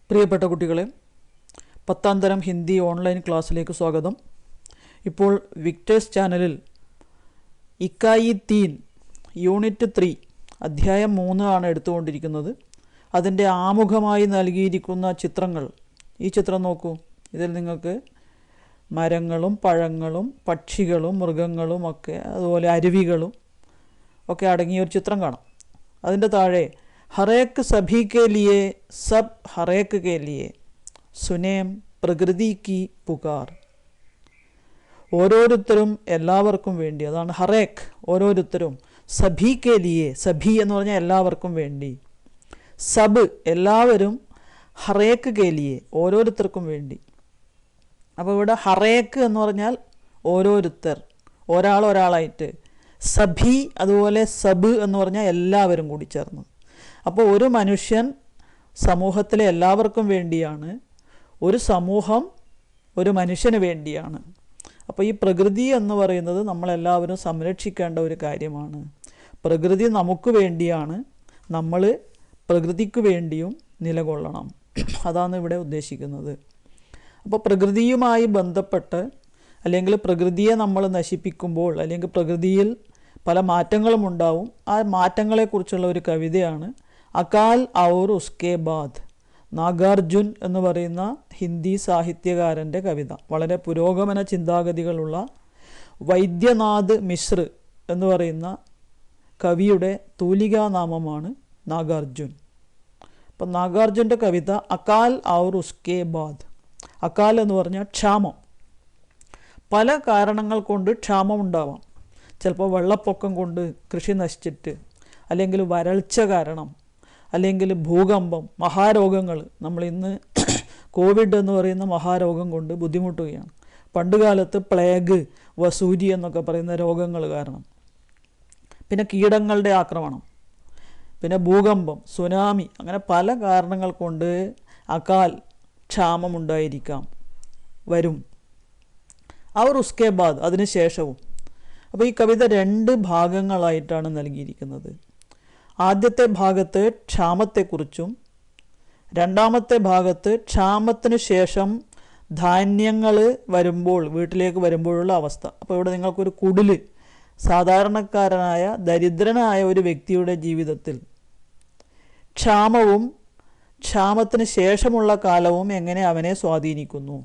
പ്രിയപ്പെട്ട കുട്ടികളെ, 10ാം തരം ഹിന്ദി ഓൺലൈൻ ക്ലാസ്സിലേക്ക് സ്വാഗതം. ഇപ്പോൾ വിക്ടേഴ്സ് ചാനലിൽ ഇക്കായി 3 യൂണിറ്റ് 3 അധ്യായം 3 ആണ് എടുത്തുകൊണ്ടിരിക്കുന്നത്. അതിൻ്റെ ആമുഖമായി നൽകിയിരിക്കുന്ന ചിത്രങ്ങൾ, ഈ ചിത്രം നോക്കൂ. ഇതിൽ നിങ്ങൾക്ക് മരങ്ങളും പഴങ്ങളും പക്ഷികളും മൃഗങ്ങളും ഒക്കെ, അതുപോലെ അരുവികളും ഒക്കെ അടങ്ങിയ ഒരു ചിത്രം കാണാം. അതിൻ്റെ താഴെ ഹറേക്ക് സഭി കെ ലിയേ സബ് ഹറേക്ക് കെ ലിയേ സുനേം പ്രകൃതി കി പുകാർ. ഓരോരുത്തരും എല്ലാവർക്കും വേണ്ടി, അതാണ് ഹറേക്ക്, ഓരോരുത്തരും. സഭി കെ ലിയേ, സഭി എന്ന് പറഞ്ഞാൽ എല്ലാവർക്കും വേണ്ടി. സബ് എല്ലാവരും, ഹറേക്ക് കെ ലിയേ ഓരോരുത്തർക്കും വേണ്ടി. അപ്പോൾ ഇവിടെ ഹറേക്ക് എന്ന് പറഞ്ഞാൽ ഓരോരുത്തർ, ഒരാളായിട്ട്. സഭി അതുപോലെ സബ് എന്ന് പറഞ്ഞാൽ എല്ലാവരും കൂടി ചേർന്ന്. അപ്പോൾ ഒരു മനുഷ്യൻ സമൂഹത്തിലെ എല്ലാവർക്കും വേണ്ടിയാണ്, ഒരു സമൂഹം ഒരു മനുഷ്യന് വേണ്ടിയാണ്. അപ്പോൾ ഈ പ്രകൃതി എന്ന് പറയുന്നത് നമ്മളെല്ലാവരും സംരക്ഷിക്കേണ്ട ഒരു കാര്യമാണ്. പ്രകൃതി നമുക്ക് വേണ്ടിയാണ്, നമ്മൾ പ്രകൃതിക്ക് വേണ്ടിയും നിലകൊള്ളണം. അതാണ് ഇവിടെ ഉദ്ദേശിക്കുന്നത്. അപ്പോൾ പ്രകൃതിയുമായി ബന്ധപ്പെട്ട്, അല്ലെങ്കിൽ പ്രകൃതിയെ നമ്മൾ നശിപ്പിക്കുമ്പോൾ, അല്ലെങ്കിൽ പ്രകൃതിയിൽ പല മാറ്റങ്ങളും ഉണ്ടാവും. ആ മാറ്റങ്ങളെക്കുറിച്ചുള്ള ഒരു കവിതയാണ് അകാൽ ഔർ ഉസ്കെ ബാദ്. നാഗാർജുൻ എന്ന് പറയുന്ന ഹിന്ദി സാഹിത്യകാരൻ്റെ കവിത. വളരെ പുരോഗമന ചിന്താഗതികളുള്ള വൈദ്യനാഥ് മിശ്ര എന്ന് പറയുന്ന കവിയുടെ തൂലികാനാമമാണ് നാഗാർജുൻ. അപ്പം നാഗാർജുൻ്റെ കവിത അകാൽ ഔർ ഉസ്കെ ബാദ്. അകാൽ എന്ന് പറഞ്ഞാൽ ക്ഷാമം. പല കാരണങ്ങൾ കൊണ്ട് ക്ഷാമം ഉണ്ടാവാം. ചിലപ്പോൾ വെള്ളപ്പൊക്കം കൊണ്ട് കൃഷി നശിച്ചിട്ട്, അല്ലെങ്കിൽ വരൾച്ച കാരണം, അല്ലെങ്കിൽ ഭൂകമ്പം, മഹാരോഗങ്ങൾ. നമ്മളിന്ന് കോവിഡ് എന്ന് പറയുന്ന മഹാരോഗം കൊണ്ട് ബുദ്ധിമുട്ടുകയാണ്. പണ്ടുകാലത്ത് പ്ലേഗ്, വസൂരി എന്നൊക്കെ പറയുന്ന രോഗങ്ങൾ കാരണം. പിന്നെ കീടങ്ങളുടെ ആക്രമണം, പിന്നെ ഭൂകമ്പം, സുനാമി, അങ്ങനെ പല കാരണങ്ങൾ കൊണ്ട് അകാൽ, ക്ഷാമമുണ്ടായിരിക്കാം, വരും. അവർ ഉസ്കെ ബാദ്, അതിന് ശേഷവും. അപ്പോൾ ഈ കവിത 2 ഭാഗങ്ങളായിട്ടാണ് നൽകിയിരിക്കുന്നത്. ആദ്യത്തെ ഭാഗത്ത് ക്ഷാമത്തെക്കുറിച്ചും, രണ്ടാമത്തെ ഭാഗത്ത് ക്ഷാമത്തിന് ശേഷം ധാന്യങ്ങൾ വരുമ്പോൾ, വീട്ടിലേക്ക് വരുമ്പോഴുള്ള അവസ്ഥ. അപ്പോൾ ഇവിടെ നിങ്ങൾക്കൊരു കുടില്, സാധാരണക്കാരനായ ദരിദ്രനായ ഒരു വ്യക്തിയുടെ ജീവിതത്തിൽ ക്ഷാമവും ക്ഷാമത്തിന് ശേഷമുള്ള കാലവും എങ്ങനെ അവനെ സ്വാധീനിക്കുന്നു.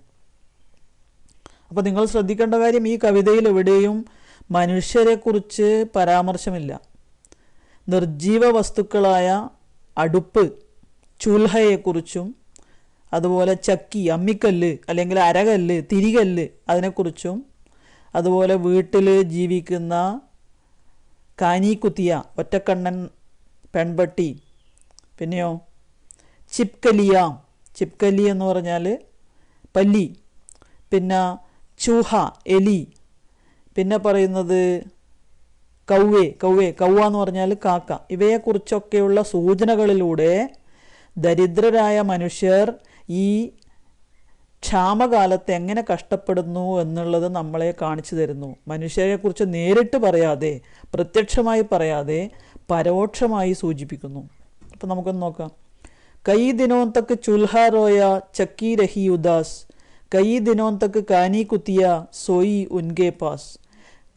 അപ്പോൾ നിങ്ങൾ ശ്രദ്ധിക്കേണ്ട കാര്യം, ഈ കവിതയിൽ എവിടെയും മനുഷ്യരെക്കുറിച്ച് പരാമർശമില്ല. നിർജീവ വസ്തുക്കളായ അടുപ്പ്, ചൂൽഹയെക്കുറിച്ചും, അതുപോലെ ചക്കി, അമ്മിക്കല്ല് അല്ലെങ്കിൽ അരകല്ല്, തിരികല്ല്, അതിനെക്കുറിച്ചും, അതുപോലെ വീട്ടിൽ ജീവിക്കുന്ന കാനിക്കുത്തിയ, ഒറ്റക്കണ്ണൻ പെൺപട്ടി, പിന്നെയോ ചിപ്കലിയ, ചിപ്കലി എന്ന് പറഞ്ഞാൽ പല്ലി, പിന്നെ ചൂഹ, എലി, പിന്നെ പറയുന്നത് കൗവ എന്ന് പറഞ്ഞാൽ കാക്ക. ഇവയെക്കുറിച്ചൊക്കെയുള്ള സൂചനകളിലൂടെ ദരിദ്രരായ മനുഷ്യർ ഈ ക്ഷാമകാലത്ത് എങ്ങനെ കഷ്ടപ്പെടുന്നു എന്നുള്ളത് നമ്മളെ കാണിച്ചു തരുന്നു. മനുഷ്യരെക്കുറിച്ച് നേരിട്ട് പറയാതെ, പ്രത്യക്ഷമായി പറയാതെ, പരോക്ഷമായി സൂചിപ്പിക്കുന്നു. അപ്പം നമുക്കൊന്ന് നോക്കാം. കൈ ദിനോം തക്ക് ചുൽഹ റോയ ചക്കി രഹി ഉദാസ്, കൈ ദിനോം തക്ക് കാനി കുത്തിയ സോയി ഉൻകെ പാസ്,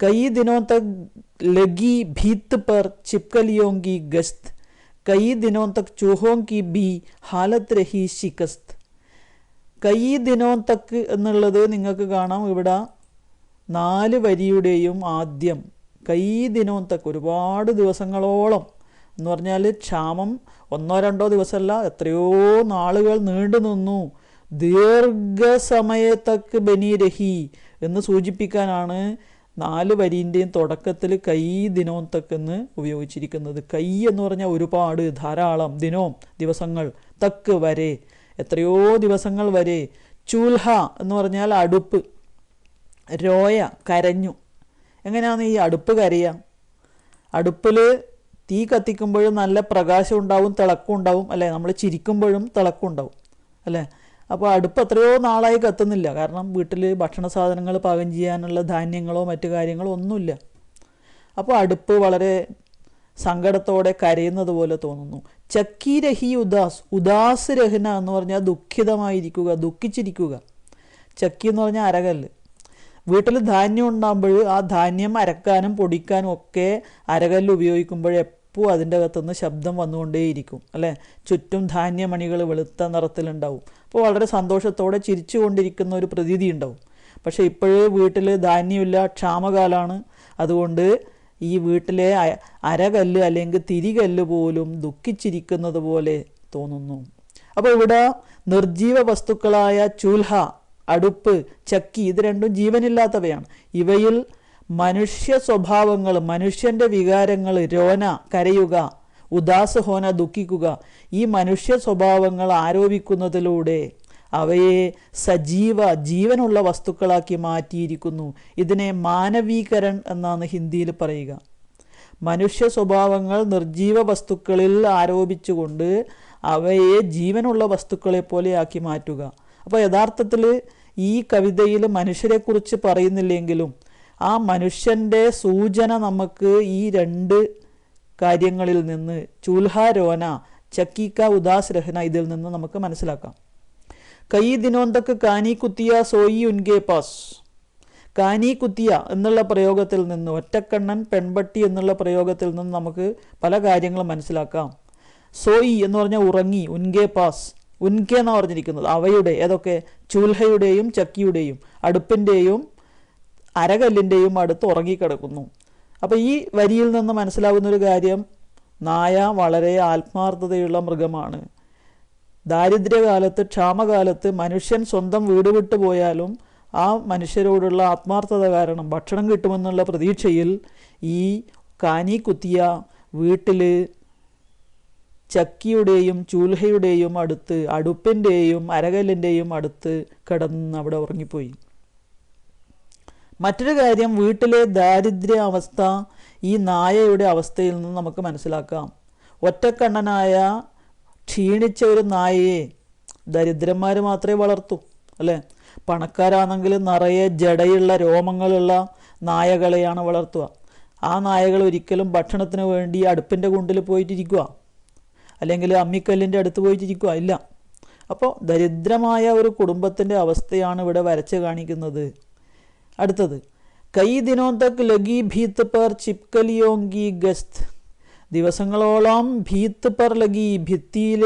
कई दिनों तक लगी भीत पर छिपकलियों की गश्त, कई दिनों तक चूहों की भी हालत रही शिकस्त. കൈ ദിനോം തക്ക് എന്നുള്ളത് നിങ്ങൾക്ക് കാണാം ഇവിടെ 4 വരിയുടെയും ആദ്യം. കൈ ദിനോം തക്ക്, ഒരുപാട് ദിവസങ്ങളോളം എന്ന് പറഞ്ഞാൽ ക്ഷാമം 1-2 ദിവസമല്ല, എത്രയോ നാളുകൾ നീണ്ടു നിന്നു. ദീർഘസമയത്തക്ക് ബനി രഹി എന്ന് സൂചിപ്പിക്കാനാണ് 4 വരിൻ്റെയും തുടക്കത്തിൽ കൈ ദിനോം തക്കെന്ന് ഉപയോഗിച്ചിരിക്കുന്നത്. കൈ എന്ന് പറഞ്ഞാൽ ഒരുപാട്, ധാരാളം, ദിനോം ദിവസങ്ങൾ, തക്ക് വരെ, എത്രയോ ദിവസങ്ങൾ വരെ. ചൂൽഹ എന്ന് പറഞ്ഞാൽ അടുപ്പ്, രോയ കരഞ്ഞു. എങ്ങനെയാണ് ഈ അടുപ്പ് കരയുക? അടുപ്പിൽ തീ കത്തിക്കുമ്പോഴും നല്ല പ്രകാശം ഉണ്ടാവും, തിളക്കം ഉണ്ടാവും, അല്ലേ? നമ്മൾ ചിരിക്കുമ്പോഴും തിളക്കം ഉണ്ടാവും, അല്ലേ? അപ്പോൾ അടുപ്പ് എത്രയോ നാളായി കത്തുന്നില്ല. കാരണം വീട്ടിൽ ഭക്ഷണ സാധനങ്ങൾ പാകം ചെയ്യാനുള്ള ധാന്യങ്ങളോ മറ്റു കാര്യങ്ങളോ ഒന്നുമില്ല. അപ്പോൾ അടുപ്പ് വളരെ സങ്കടത്തോടെ കരയുന്നത് പോലെ തോന്നുന്നു. ചക്കി രഹി ഉദാസ്, ഉദാസ് രഹന എന്ന് പറഞ്ഞാൽ ദുഃഖിതമായിരിക്കുക, ദുഃഖിച്ചിരിക്കുക. ചക്കി എന്ന് പറഞ്ഞാൽ അരകല്ല്. വീട്ടിൽ ധാന്യം ഉണ്ടാകുമ്പോൾ ആ ധാന്യം അരക്കാനും പൊടിക്കാനും ഒക്കെ അരകല്ല് ഉപയോഗിക്കുമ്പോൾ എപ്പോൾ അതിൻ്റെ അകത്തുനിന്ന് ശബ്ദം വന്നുകൊണ്ടേയിരിക്കും അല്ലേ. ചുറ്റും ധാന്യമണികൾ വെളുത്ത നിറത്തിലുണ്ടാവും. അപ്പോൾ വളരെ സന്തോഷത്തോടെ ചിരിച്ചു കൊണ്ടിരിക്കുന്ന ഒരു പ്രതീതി ഉണ്ടാവും. പക്ഷേ ഇപ്പോഴേ വീട്ടിൽ ധാന്യമില്ല, ക്ഷാമകാലമാണ്. അതുകൊണ്ട് ഈ വീട്ടിലെ അരകല്ല് അല്ലെങ്കിൽ തിരികല്ല് പോലും ദുഃഖിച്ചിരിക്കുന്നത് പോലെ തോന്നുന്നു. അപ്പോൾ ഇവിടെ നിർജീവ വസ്തുക്കളായ ചൂൽഹ, അടുപ്പ്, ചക്കി, ഇത് രണ്ടും ജീവനില്ലാത്തവയാണ്. ഇവയിൽ മനുഷ്യ സ്വഭാവങ്ങൾ, മനുഷ്യൻ്റെ വികാരങ്ങൾ, രോന കരയുക, ഉദാസ് ഹോന ദുഃഖിക്കുക, ഈ മനുഷ്യ സ്വഭാവങ്ങൾ ആരോപിക്കുന്നതിലൂടെ അവയെ സജീവ ജീവനുള്ള വസ്തുക്കളാക്കി മാറ്റിയിരിക്കുന്നു. ഇതിനെ മാനവീകരൺ എന്നാണ് ഹിന്ദിയിൽ പറയുക. മനുഷ്യ സ്വഭാവങ്ങൾ നിർജീവ വസ്തുക്കളിൽ ആരോപിച്ചുകൊണ്ട് അവയെ ജീവനുള്ള വസ്തുക്കളെ പോലെ ആക്കി മാറ്റുക. അപ്പോൾ യഥാർത്ഥത്തിൽ ഈ കവിതയിൽ മനുഷ്യരെക്കുറിച്ച് പറയുന്നില്ലെങ്കിലും ആ മനുഷ്യൻ്റെ സൂചന നമുക്ക് ഈ രണ്ട് കാര്യങ്ങളിൽ നിന്ന്, ചൂൽഹാരോന, ചക്കീക്ക, ഉദാസ് രഹന, ഇതിൽ നിന്ന് നമുക്ക് മനസ്സിലാക്കാം. കൈ ദിനോന്തക്ക് കാനി കുത്തിയ സോയി ഉൻകെ പാസ്. കാനി കുത്തിയ എന്നുള്ള പ്രയോഗത്തിൽ നിന്ന്, ഒറ്റക്കണ്ണൻ പെൺപട്ടി എന്നുള്ള പ്രയോഗത്തിൽ നിന്ന് നമുക്ക് പല കാര്യങ്ങളും മനസ്സിലാക്കാം. സോയി എന്ന് പറഞ്ഞാൽ ഉറങ്ങി, ഉൻകെ പാസ്, ഉൻകെ എന്നാണ് പറഞ്ഞിരിക്കുന്നത്. അവയുടെ, ഏതൊക്കെ? ചൂൽഹയുടെയും ചക്കിയുടെയും അടുപ്പിൻ്റെയും അരകല്ലിൻ്റെയും അടുത്ത് ഉറങ്ങിക്കിടക്കുന്നു. അപ്പോൾ ഈ വരിയിൽ നിന്ന് മനസ്സിലാകുന്നൊരു കാര്യം, നായ വളരെ ആത്മാർത്ഥതയുള്ള മൃഗമാണ്. ദാരിദ്ര്യകാലത്ത്, ക്ഷാമകാലത്ത് മനുഷ്യൻ സ്വന്തം വീട് വിട്ടു പോയാലും ആ മനുഷ്യരോടുള്ള ആത്മാർത്ഥത കാരണം ഭക്ഷണം കിട്ടുമെന്നുള്ള പ്രതീക്ഷയിൽ ഈ കാനി കുത്തിയ വീട്ടിൽ ചക്കിയുടെയും ചൂൽഹയുടെയും അടുത്ത്, അടുപ്പിൻ്റെയും അരകല്ലിൻ്റെയും അടുത്ത് കിടന്ന് അവിടെ ഉറങ്ങിപ്പോയി. മറ്റൊരു കാര്യം, വീട്ടിലെ ദാരിദ്ര്യ അവസ്ഥ ഈ നായയുടെ അവസ്ഥയിൽ നിന്ന് നമുക്ക് മനസ്സിലാക്കാം. ഒറ്റക്കണ്ണനായ ക്ഷീണിച്ച ഒരു നായയെ ദരിദ്രന്മാർ മാത്രമേ വളർത്തൂ അല്ലേ. പണക്കാരാണെങ്കിൽ നിറയെ ജടയുള്ള രോമങ്ങളുള്ള നായകളെയാണ് വളർത്തുക. ആ നായകൾ ഒരിക്കലും ഭക്ഷണത്തിന് വേണ്ടി അടുപ്പിൻ്റെ കുണ്ടിൽ പോയിട്ടിരിക്കുക, അല്ലെങ്കിൽ അമ്മിക്കല്ലിൻ്റെ അടുത്ത് പോയിട്ടിരിക്കുക ഇല്ല. അപ്പോൾ ദരിദ്രമായ ഒരു കുടുംബത്തിൻ്റെ അവസ്ഥയാണ് ഇവിടെ വരച്ച് കാണിക്കുന്നത്. അടുത്തത്, കൈ ദിനോ തക് ലഗി ഭീത്ത് പർ ചിപ്കലിയോങ്കി ഗസ്ത്. ദിവസങ്ങളോളം ഭീത്ത് പർ ലഗി, ഭിത്തിയിൽ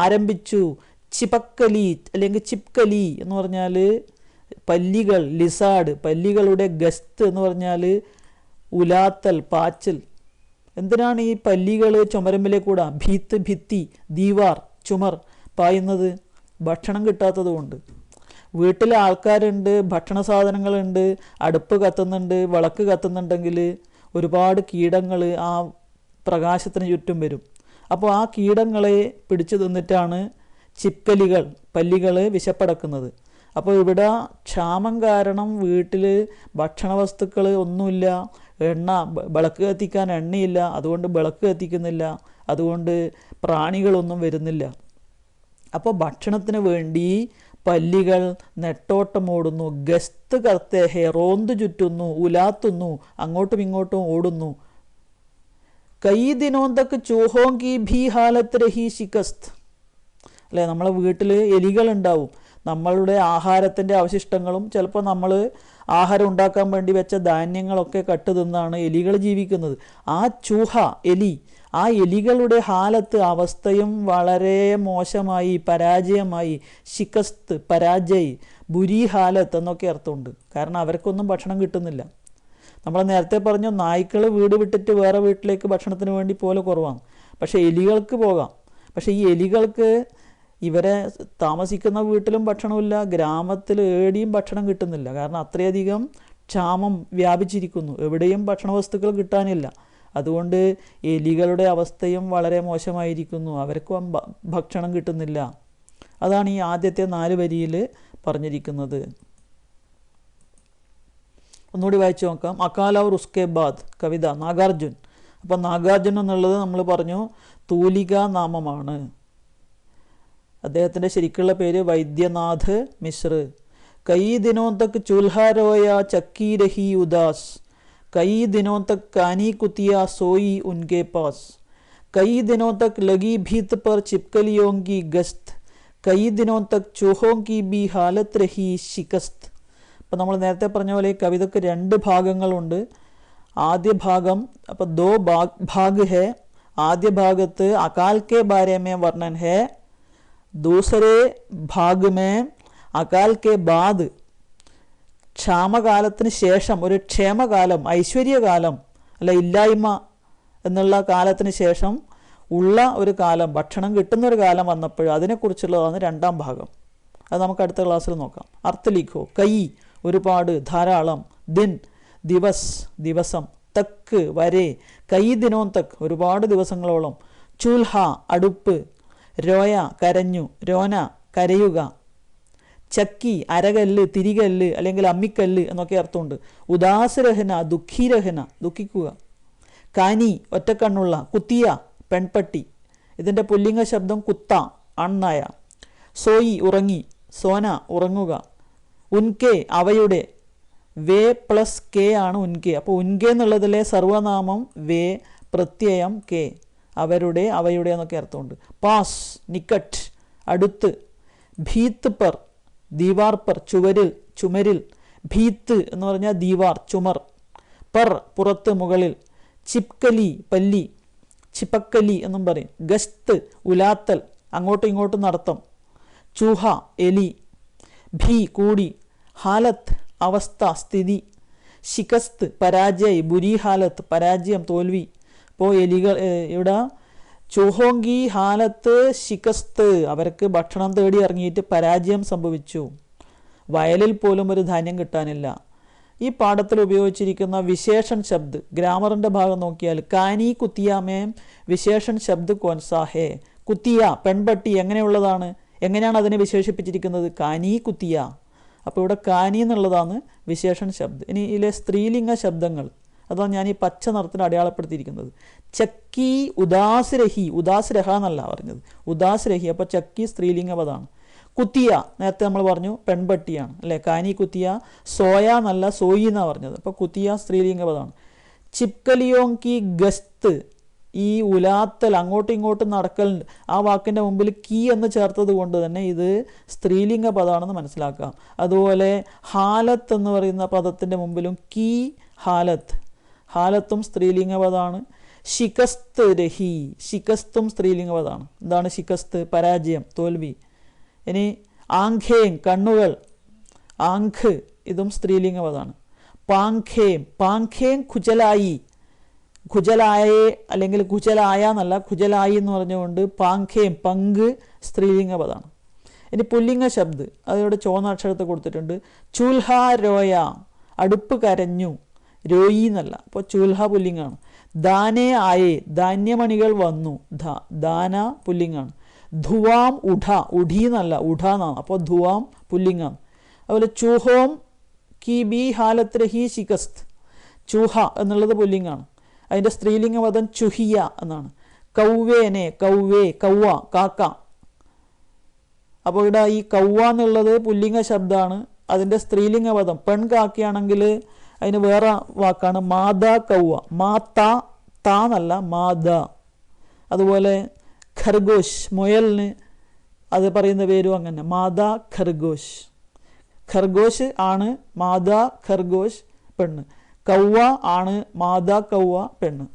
ആരംഭിച്ചു, ചിപക്കലി അല്ലെങ്കിൽ ചിപ്കലി എന്ന് പറഞ്ഞാൽ പല്ലികൾ, ലിസാഡ്, പല്ലികളുടെ ഗസ്ത് എന്ന് പറഞ്ഞാൽ ഉലാത്തൽ, പാച്ചൽ. എന്തിനാണ് ഈ പല്ലികൾ ചുമരമ്പിലെ കൂടെ, ഭീത്ത് ഭിത്തി, ദീവാർ ചുമർ പായുന്നത്? ഭക്ഷണം കിട്ടാത്തത് കൊണ്ട്. വീട്ടിൽ ആൾക്കാരുണ്ട്, ഭക്ഷണ സാധനങ്ങളുണ്ട്, അടുപ്പ് കത്തുന്നുണ്ട്, വിളക്ക് കത്തുന്നുണ്ടെങ്കിൽ ഒരുപാട് കീടങ്ങൾ ആ പ്രകാശത്തിന് ചുറ്റും വരും. അപ്പോൾ ആ കീടങ്ങളെ പിടിച്ചു തിന്നിട്ടാണ് ചിപ്പലികൾ, പല്ലികൾ വിശപ്പടക്കുന്നത്. അപ്പോൾ ഇവിടെ ക്ഷാമം കാരണം വീട്ടിൽ ഭക്ഷണ വസ്തുക്കൾ ഒന്നുമില്ല, എണ്ണ, വിളക്ക് കത്തിക്കാൻ എണ്ണയില്ല, അതുകൊണ്ട് വിളക്ക് കത്തിക്കുന്നില്ല, അതുകൊണ്ട് പ്രാണികളൊന്നും വരുന്നില്ല. അപ്പോൾ ഭക്ഷണത്തിന് വേണ്ടി പല്ലികൾ നെട്ടോട്ടമോടുന്നു. ഗസ്ത് കർത്തേ ഹേ, റോന്ത് ചുറ്റുന്നു, ഉലാത്തുന്നു, അങ്ങോട്ടും ഇങ്ങോട്ടും ഓടുന്നു. കൈ ദിനോന്തക്ക് ചൂഹോങ്കി ഭീ ഹാലത്ത് രഹി ശിക്കസ്ത്. അല്ലേ, നമ്മളെ വീട്ടിൽ എലികളുണ്ടാവും. നമ്മളുടെ ആഹാരത്തിൻ്റെ അവശിഷ്ടങ്ങളും ചിലപ്പോൾ നമ്മൾ ആഹാരം ഉണ്ടാക്കാൻ വേണ്ടി വെച്ച ധാന്യങ്ങളൊക്കെ കട്ട് തിന്നാണ് എലികൾ ജീവിക്കുന്നത്. ആ ചൂഹ, എലി, ആ എലികളുടെ ഹാലത്ത്, അവസ്ഥയും വളരെ മോശമായി, പരാജയമായി. ശിക്കസ്ത്, പരാജയ്, ബുരി ഹാലത്ത് എന്നൊക്കെ അർത്ഥമുണ്ട്. കാരണം അവർക്കൊന്നും ഭക്ഷണം കിട്ടുന്നില്ല. നമ്മൾ നേരത്തെ പറഞ്ഞു, നായ്ക്കൾ വീട് വിട്ടിട്ട് വേറെ വീട്ടിലേക്ക് ഭക്ഷണത്തിന് വേണ്ടി പോലെ കുറവാണ്. പക്ഷേ എലികൾക്ക് പോകാം. പക്ഷേ ഈ എലികൾക്ക് ഇവരെ താമസിക്കുന്ന വീട്ടിലും ഭക്ഷണമില്ല, ഗ്രാമത്തിൽ ഏടിയും ഭക്ഷണം കിട്ടുന്നില്ല. കാരണം അത്രയധികം ക്ഷാമം വ്യാപിച്ചിരിക്കുന്നു, എവിടെയും ഭക്ഷണ വസ്തുക്കൾ കിട്ടാനില്ല. അതുകൊണ്ട് എലികളുടെ അവസ്ഥയും വളരെ മോശമായിരിക്കുന്നു, അവർക്കും ഭക്ഷണം കിട്ടുന്നില്ല. അതാണ് ഈ ആദ്യത്തെ 4 വരിയിൽ പറഞ്ഞിരിക്കുന്നത്. ഒന്നുകൂടി വായിച്ചു നോക്കാം. അകാൽ ഔർ ഉസ്കെ ബാദ്, കവിത, നാഗാർജുൻ. അപ്പം നാഗാർജുൻ എന്നുള്ളത് നമ്മൾ പറഞ്ഞു തൂലിക നാമമാണ്. അദ്ദേഹത്തിൻ്റെ ശരിക്കുള്ള പേര് വൈദ്യനാഥ് മിശ്ര. കൈ ദിനോ തക് ചൂൽഹാ രോയ ചക്കി രഹി ഉദാസ്. कई दिनों तक कानी कुतिया सोई उनके पास, कई दिनों तक लगी भीत पर छिपकलियों की गश्त, कई दिनों तक चूहों की भी हालत रही शिकस्त. അപ്പം നമ്മൾ നേരത്തെ പറഞ്ഞ പോലെ ഈ കവിതയ്ക്ക് 2 ഭാഗങ്ങളുണ്ട്. ആദ്യ ഭാഗം അപ്പോൾ दो भाग है. आद्य भागത്ത് अकाल के बारे में वर्णन है. दूसरे भाग में अकाल के बाद ക്ഷാമകാലത്തിന് ശേഷം ഒരു ക്ഷേമകാലം, ഐശ്വര്യകാലം അല്ല ഇല്ലായ്മ എന്നുള്ള കാലത്തിന് ശേഷം ഉള്ള ഒരു കാലം, ഭക്ഷണം കിട്ടുന്നൊരു കാലം വന്നപ്പോൾ അതിനെക്കുറിച്ചുള്ളതാണ് 2ാം ഭാഗം. അത് നമുക്ക് അടുത്ത ക്ലാസ്സിൽ നോക്കാം. അർത്ഥ ലിഖോ, കൈ ഒരുപാട്, ധാരാളം, ദിൻ ദിവസ് ദിവസം, തക്ക് വരെ, കൈ ദിനോം തക്ക് ഒരുപാട് ദിവസങ്ങളോളം, ചൂൽഹ അടുപ്പ്, രോയ കരഞ്ഞു, രോന കരയുക, ചക്കി അരകല്ല്, തിരികല്ല് അല്ലെങ്കിൽ അമ്മിക്കല്ല് എന്നൊക്കെ അർത്ഥമുണ്ട്. ഉദാസരഹന ദുഃഖീരഹന ദുഃഖിക്കുക, കാനി ഒറ്റക്കണ്ണുള്ള, കുത്തിയ പെൺപട്ടി, ഇതിൻ്റെ പുല്ലിംഗ ശബ്ദം കുത്ത അണ്ണായ, സോയി ഉറങ്ങി, സോന ഉറങ്ങുക, ഉൻകെ അവയുടെ, വേ പ്ലസ് കെ ആണ് ഉൻകെ. അപ്പോൾ ഉൻകെ എന്നുള്ളതിലെ സർവനാമം വേ പ്രത്യയം കെ, അവരുടെ അവയുടെ എന്നൊക്കെ അർത്ഥമുണ്ട്. പാസ് നിക്കട്ട് അടുത്ത്, ഭീത്ത് പർ ദീവാർ പർ ചുവരിൽ ചുമരിൽ, ഭീത്ത് എന്ന് പറഞ്ഞാൽ ദീവാർ ചുമർ, പർ പുറത്ത് മുകളിൽ, ചിപ്കലി പല്ലി ചിപ്പക്കലി എന്നും പറയും, ഗസ്ത് ഉലാത്തൽ അങ്ങോട്ടും ഇങ്ങോട്ടും നടത്തം, ചൂഹ എലി, ഭീ കൂടി, ഹാലത്ത് അവസ്ഥ സ്ഥിതി, ശികസ്ത് പരാജയ് ബുരി ഹാലത്ത് പരാജയം തോൽവി. ഇപ്പോൾ എലികൾ ഇവിടെ ചൂഹോങ്കി ഹാലത്ത് ശികസ്ത് അവർക്ക് ഭക്ഷണം തേടി ഇറങ്ങിയിട്ട് പരാജയം സംഭവിച്ചു, വയലിൽ പോലും ഒരു ധാന്യം കിട്ടാനില്ല. ഈ പാഠത്തിൽ ഉപയോഗിച്ചിരിക്കുന്ന വിശേഷൺ ശബ്ദ് ഗ്രാമറിൻ്റെ ഭാഗം നോക്കിയാൽ കാനി കുത്തിയാമേം വിശേഷൺ ശബ്ദ് കോൻസാഹേ. കുത്തിയ പെൺപട്ടി എങ്ങനെയുള്ളതാണ്, എങ്ങനെയാണ് അതിനെ വിശേഷിപ്പിച്ചിരിക്കുന്നത്, കാനി കുത്തിയ. അപ്പോൾ ഇവിടെ കാനി എന്നുള്ളതാണ് വിശേഷൺ ശബ്ദ്. ഇനി ഇതിലെ സ്ത്രീലിംഗ ശബ്ദങ്ങൾ അതാണ് ഞാൻ ഈ പച്ച നിറത്തിന് അടയാളപ്പെടുത്തിയിരിക്കുന്നത്. ചക്കി ഉദാസരഹി, ഉദാസരഹ എന്നല്ല പറഞ്ഞത്, ഉദാസരഹി. അപ്പോൾ ചക്കി സ്ത്രീലിംഗ പദമാണ്. കുത്തിയ നേരത്തെ നമ്മൾ പറഞ്ഞു പെൺപട്ടിയാണ് അല്ലേ, കാനി കുത്തിയ. സോയ എന്നല്ല സോയി എന്നാണ് പറഞ്ഞത്, അപ്പോൾ കുത്തിയ സ്ത്രീലിംഗ പദമാണ്. ചിപ്കലിയോങ്കി ഗസ്ത്, ഈ ഉലാത്തൽ അങ്ങോട്ടും ഇങ്ങോട്ടും നടക്കലുണ്ട്, ആ വാക്കിൻ്റെ മുമ്പിൽ കീ എന്ന് ചേർത്തത് കൊണ്ട് തന്നെ ഇത് സ്ത്രീലിംഗ പദമാണെന്ന് മനസ്സിലാക്കാം. അതുപോലെ ഹാലത്ത് എന്ന് പറയുന്ന പദത്തിൻ്റെ മുമ്പിലും കീ ഹാലത്ത്, ഹാലത്തും സ്ത്രീലിംഗ പദമാണ്. ശികസ്ത് രഹി, ശികസ്തും സ്ത്രീലിംഗ പദമാണ്. എന്താണ് ശികസ്ത്, പരാജയം തോൽവി. ഇനി ആംഖേം കണ്ണുകൾ, ആംഖ് ഇതും സ്ത്രീലിംഗ പദമാണ്. പാംഖേം, പാംഖേം ഖുജലായി, ഖുജലായേ അല്ലെങ്കിൽ ഖുജലായ എന്നല്ല ഖുജലായി എന്ന് പറഞ്ഞുകൊണ്ട് പാംഖേം പങ്ക് സ്ത്രീലിംഗ പദമാണ്. ഇനി പുല്ലിംഗ ശബ്ദ് അതിവിടെ ചുവന്ന അക്ഷരത്തെ കൊടുത്തിട്ടുണ്ട്. ചൂൽഹ രോയ അടുപ്പ് കരഞ്ഞു, രോയി എന്നല്ല, അപ്പോൾ ചൂൽഹ പുല്ലിംഗാണ്. ദാനേ ആയേ ധാന്യമണികൾ വന്നു, ദാന പുല്ലിംഗാണ്. ധുവാം ഉഠ, ഉഠി എന്നല്ല ഉഠ എന്നാണ്, അപ്പോൾ ധുവാം പുല്ലിംഗാണ്. അതുപോലെ ചൂഹോം കി ബി ഹാലത്ത് രഹി ശികസ്ത്, ചൂഹ എന്നുള്ളത് പുല്ലിംഗാണ്. അതിൻ്റെ സ്ത്രീലിംഗ പദം ചുഹിയ എന്നാണ്. കൗവേനെ കൗവേ കൗവ കാക്ക. അപ്പോൾ ഇവിടെ ഈ കൗവ എന്നുള്ളത് പുല്ലിംഗ ശബ്ദമാണ്. അതിൻ്റെ സ്ത്രീലിംഗ പദം പെൺകാക്കയാണെങ്കിൽ അതിന് വേറെ വാക്കാണ് മാത കൗവ, മാത താ എന്നല്ല മാത. അതുപോലെ ഖർഗോഷ് മുയലിന് അത് പറയുന്ന പേരും അങ്ങനെ, മാത ഖർഗോഷ്. ഖർഗോഷ് ആണ്, മാത ഖർഗോഷ് പെണ്ണ്. കൗവ ആണ്, മാത കൗവ പെണ്ണ്.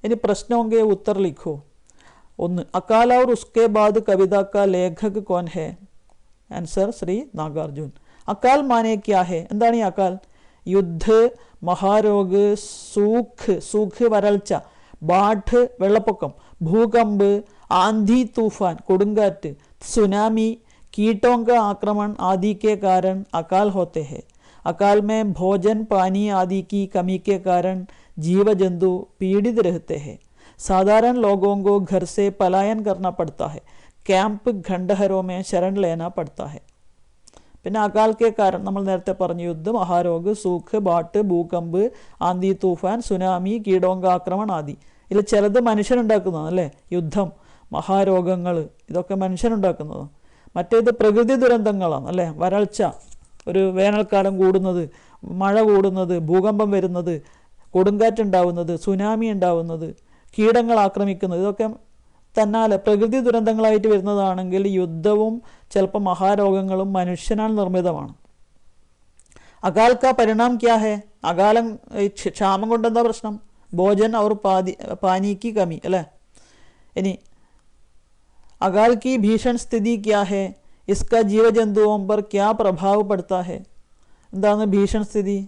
ഇനി പ്രശ്നമൊക്കെ ഉത്തർ ലിഖോ. 1 അകാൽ और उसके बाद कविता का लेखक कौन है? ആൻസർ ശ്രീ നാഗാർജുൻ. അകാൽ മാനെ ക്യാ ഹെ, എന്താണ് ഈ അകാൽ? യുദ്ധ്, മഹാരോഗ്, സൂഖ് സൂഖ് വരൾച്ച, ബാഠ് വെള്ളപ്പൊക്കം, ഭൂകമ്പ്, ആന്ധി തൂഫാൻ കൊടുങ്കാറ്റ്, സുനാമി, कीटों का आक्रमण आदि के कारण अकाल होते हैं. अकाल में भोजन पानी आदि की कमी के कारण जीव जंतु पीड़ित रहते हैं. साधारण लोगों को घर से पलायन करना पड़ता है. कैंप खंडहरों में शरण लेना पड़ता है. പിന്നെ അകാൽക്കെ കാരണം നമ്മൾ നേരത്തെ പറഞ്ഞു, യുദ്ധം, മഹാരോഗ്, സൂഖ്, ബാട്ട്, ഭൂകമ്പ്, ആന്തി തൂഫാൻ, സുനാമി, കീടോങ്ക ആക്രമൺ ആദി. ഇതിൽ ചിലത് മനുഷ്യനുണ്ടാക്കുന്നതാണ് അല്ലേ, യുദ്ധം, മഹാരോഗങ്ങൾ ഇതൊക്കെ മനുഷ്യനുണ്ടാക്കുന്നതാണ്. മറ്റേത് പ്രകൃതി ദുരന്തങ്ങളാണ് അല്ലേ, വരൾച്ച, ഒരു വേനൽക്കാലം കൂടുന്നത്, മഴ കൂടുന്നത്, ഭൂകമ്പം വരുന്നത്, കൊടുങ്കാറ്റുണ്ടാവുന്നത്, സുനാമി ഉണ്ടാവുന്നത്, കീടങ്ങൾ ആക്രമിക്കുന്നത്, ഇതൊക്കെ തന്നാലെ പ്രകൃതി ദുരന്തങ്ങളായിട്ട് വരുന്നതാണെങ്കിൽ യുദ്ധവും ചിലപ്പോൾ മഹാരോഗങ്ങളും മനുഷ്യനാൽ നിർമ്മിതമാണ്. അകാൽ കാ പരിണാം ക്യാ ഹെ? അകാലം ക്ഷാമം കൊണ്ടെന്താ പ്രശ്നം? ഭോജൻ और पानी की कमी അല്ലേ? ഇനി अकाल की भीषण स्थिति क्या है? इसका जीव जंतुओं पर क्या प्रभाव पड़ता है? എന്താണ് ഭീഷൺ സ്ഥിതി?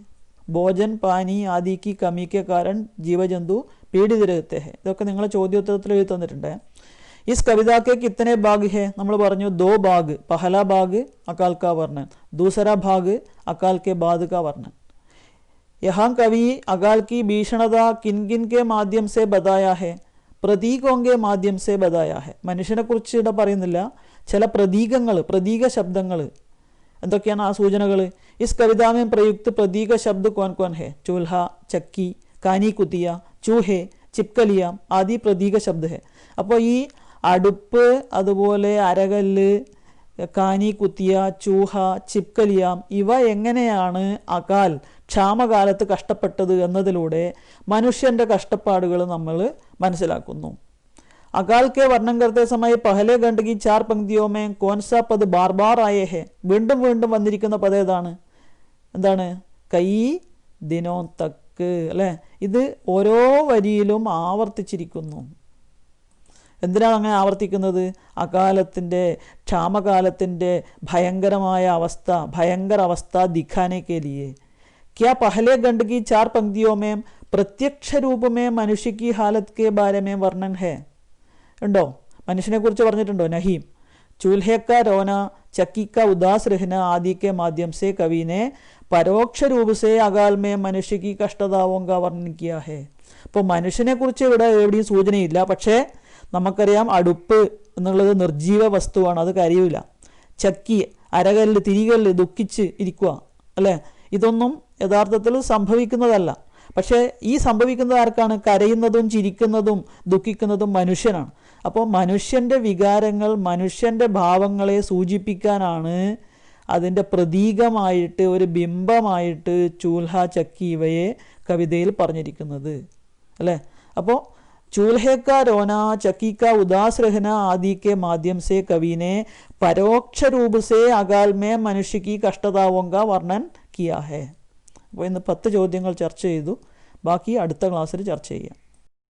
ഭോജൻ പാനി ആദി की कमी के कारण जीव जंतु पीड़ित रहते हैं. ഇതൊക്കെ നിങ്ങൾ ചോദ്യോത്തരത്തിൽ എഴുതി തന്നിട്ടുണ്ട്. इस कविता के कितने भाग है? നമ്മൾ പറഞ്ഞു 2 भाग. पहला भाग अकाल का वर्णन, दूसरा भाग अकाल के बाद का वर्णन. यहाँ कवि अकाल की भीषणता किन किन के माध्यम से बताया है? प्रतीकों के माध्यम से बताया है. മനുഷ്യനെ കുറിച്ച് ഇവിടെ പറയുന്നില്ല, ചില പ്രതീകങ്ങൾ, പ്രതീക ശബ്ദങ്ങൾ. എന്തൊക്കെയാണ് ആ സൂചനകൾ? ഇസ് കവിതാ में प्रयुक्त प्रतीक शब्द कौन कौन है? चूल्हा, चक्की, कानी कुतिया, चूहे, चिपकलिയ ആദി പ്രതീക ശബ്ദ है. അപ്പോൾ ഈ അടുപ്പ്, അതുപോലെ അരകല്ല്, കാനി കുത്തിയ, ചൂഹ, ചിപ്കലിയാം, ഇവ എങ്ങനെയാണ് അകാൽ ക്ഷാമകാലത്ത് കഷ്ടപ്പെട്ടത് എന്നതിലൂടെ മനുഷ്യൻ്റെ കഷ്ടപ്പാടുകൾ നമ്മൾ മനസ്സിലാക്കുന്നു. अकाल के वर्णन करते समय पहले खंड की 4 पंक्तियों में कौन सा पद बार बार आए हैं? വീണ്ടും വീണ്ടും വന്നിരിക്കുന്ന പദം ഏതാണ്? എന്താണ്? കൈ ദിനോ തക്ക് അല്ലേ? ഇത് ഓരോ വരിയിലും ആവർത്തിച്ചിരിക്കുന്നു. എന്തിനാണ് അങ്ങനെ ആവർത്തിക്കുന്നത്? അകാലത്തിൻ്റെ, ക്ഷാമകാലത്തിൻ്റെ ഭയങ്കരമായ അവസ്ഥ, ഭയങ്കര അവസ്ഥ ദിഖാനെ കെ ലിയെ. क्या पहले खंड की 4 पंक्तियों में प्रत्यक्ष रूप में मनुष्य की हालत के बारे में वर्णन है? ഉണ്ടോ? മനുഷ്യനെ കുറിച്ച് പറഞ്ഞിട്ടുണ്ടോ? നഹീം. चूल्हे का रोना, चक्की का उदास रहना आदि के माध्यम से कवि ने परोक्ष रूप से अकाल में मनुष्य की कष्टताओं का वर्णन किया है. അപ്പോൾ മനുഷ്യനെ കുറിച്ച് ഇവിടെ എവിടെയും സൂചനയില്ല. പക്ഷേ നമുക്കറിയാം അടുപ്പ് എന്നുള്ളത് നിർജീവ വസ്തുവാണ്, അത് കരിയില്ല. ചക്കി, അരകല്ല്, തിരികല്ല് ദുഃഖിച്ച് ഇരിക്കുക അല്ലേ? ഇതൊന്നും യഥാർത്ഥത്തിൽ സംഭവിക്കുന്നതല്ല. പക്ഷേ ഈ സംഭവിക്കുന്നത് ആർക്കാണ്? കരയുന്നതും ചിരിക്കുന്നതും ദുഃഖിക്കുന്നതും മനുഷ്യനാണ്. അപ്പോൾ മനുഷ്യൻ്റെ വികാരങ്ങൾ, മനുഷ്യൻ്റെ ഭാവങ്ങളെ സൂചിപ്പിക്കാനാണ് അതിൻ്റെ പ്രതീകമായിട്ട്, ഒരു ബിംബമായിട്ട് ചൂൽഹ, ചക്കി ഇവയെ കവിതയിൽ പറഞ്ഞിരിക്കുന്നത് അല്ലേ? അപ്പോൾ चूल्हे का रोना, चक्की का उदास रहना आदि के माध्यम से कवि ने परोक्ष रूप से अकाल में मनुष्य की कष्टताओं का वर्णन किया है. അപ്പോൾ ഇന്ന് 10 ചോദ്യങ്ങൾ ചർച്ച ചെയ്തു. ബാക്കി അടുത്ത ക്ലാസ്സിൽ ചർച്ച ചെയ്യാം.